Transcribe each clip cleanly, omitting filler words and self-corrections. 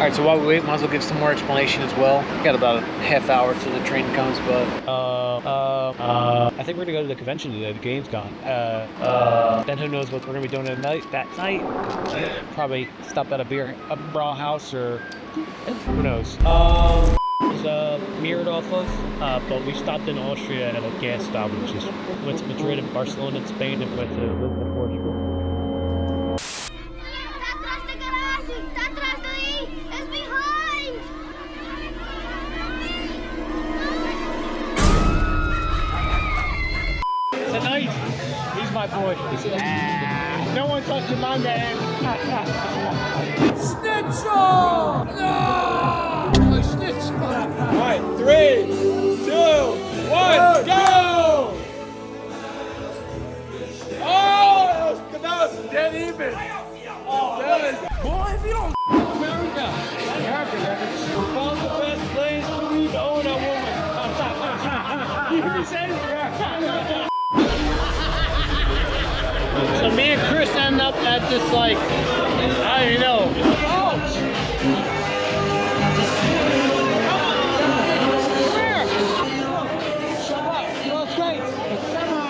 Alright, so while we wait, might as well give some more explanation as well. We got about a half hour till the train comes, but... I think we're gonna go to the convention today, the Gamescom. Then who knows what we're gonna be doing that night. Probably stop at a brawl house, or who knows. It's mirrored off of, but we stopped in Austria at a gas stop, which is went to Madrid and Barcelona and Spain, and went to Lisbon, Portugal. Tonight, he's my boy. No one touching my man. Schnitzel! No! Schnitzel! All right, 3, 2, 1, go! Oh, that was dead even. Boy, if you don't America, found the best place to own a woman. You said so me and Chris end up at this, like, I don't even know. Where? Shut up. You look great. Come on.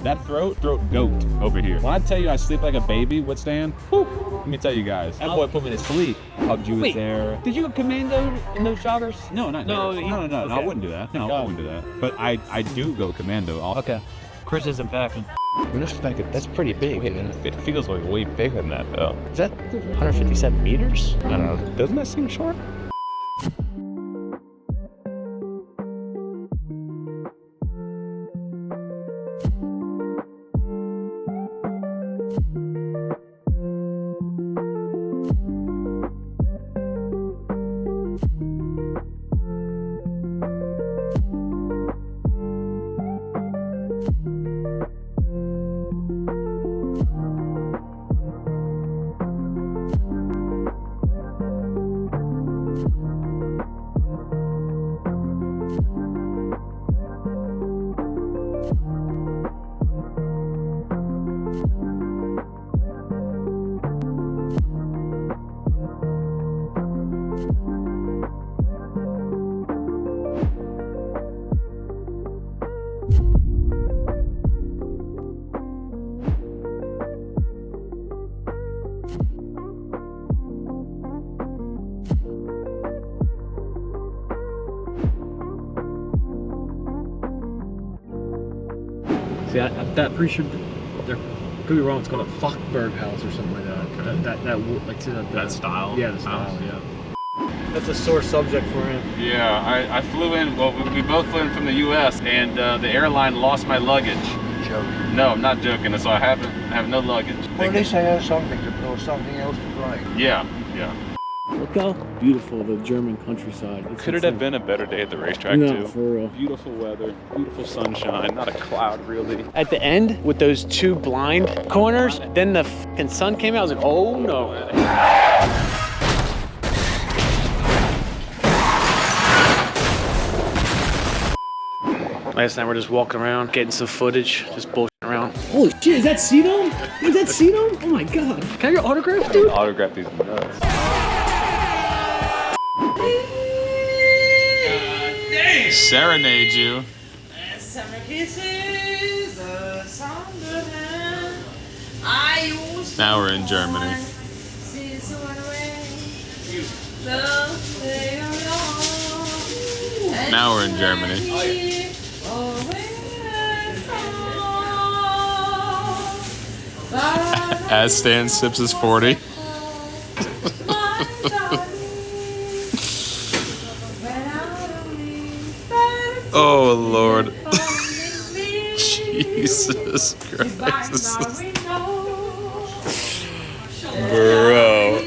That throat goat over here. When I tell you I sleep like a baby with Stan, whew, let me tell you guys, that boy put me to sleep. PUBG was there. Did you go commando in those joggers? No, not no, okay. No, I wouldn't do that. No, I wouldn't do that. But I do go commando. Okay. Chris isn't packing. That's pretty big. Wait, it feels like way bigger than that though. Is that 157 meters? I don't know. Doesn't that seem short? See, I'm pretty sure there could be wrong. It's called a Fockberg house or something like that. That style. Yeah, the style. Yeah. That's a sore subject for him. Yeah, I flew in. Well, we both flew in from the U.S. and the airline lost my luggage. Joking. No, I'm not joking. So I have no luggage. Well, at least I have something or something else to play. Yeah. Look how beautiful the German countryside. Could it have been a better day at the racetrack too? For real. Beautiful weather, beautiful sunshine, not a cloud really. At the end, with those two blind corners, then the fucking sun came out. I was like, oh no. Last night we're just walking around, getting some footage, just bullshitting around. Holy shit, is that Cedome? Is that Cedome? Oh my god. Can I get your autograph, dude? Autograph these nuts. Serenade you. Summer kisses, a song of hand. Now we're in Germany. Now we're in Germany. As Stan sips his 40. Oh Lord. Jesus Christ. Bro.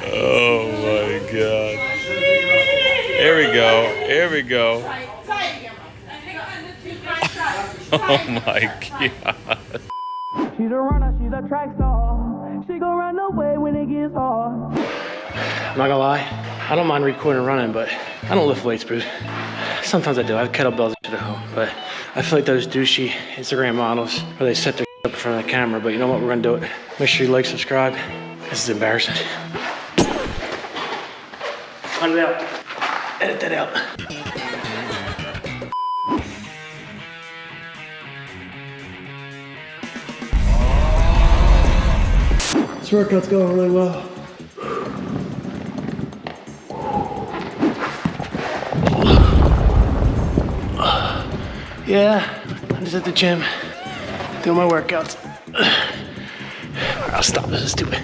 Oh my God. Here we go. Here we go. Oh my god. She's a runner, she's a track star. She gon' run away when it gets hard. I'm not gonna lie, I don't mind recording running, but I don't lift weights, bro. Sometimes I do. I have kettlebells and shit at home, but I feel like those douchey Instagram models where they set their up in front of the camera. But you know what? We're gonna do it. Make sure you like, subscribe. This is embarrassing. Cut it out. Edit that out. This workout's going really well. Yeah, I'm just at the gym doing my workouts. I'll stop. This is stupid.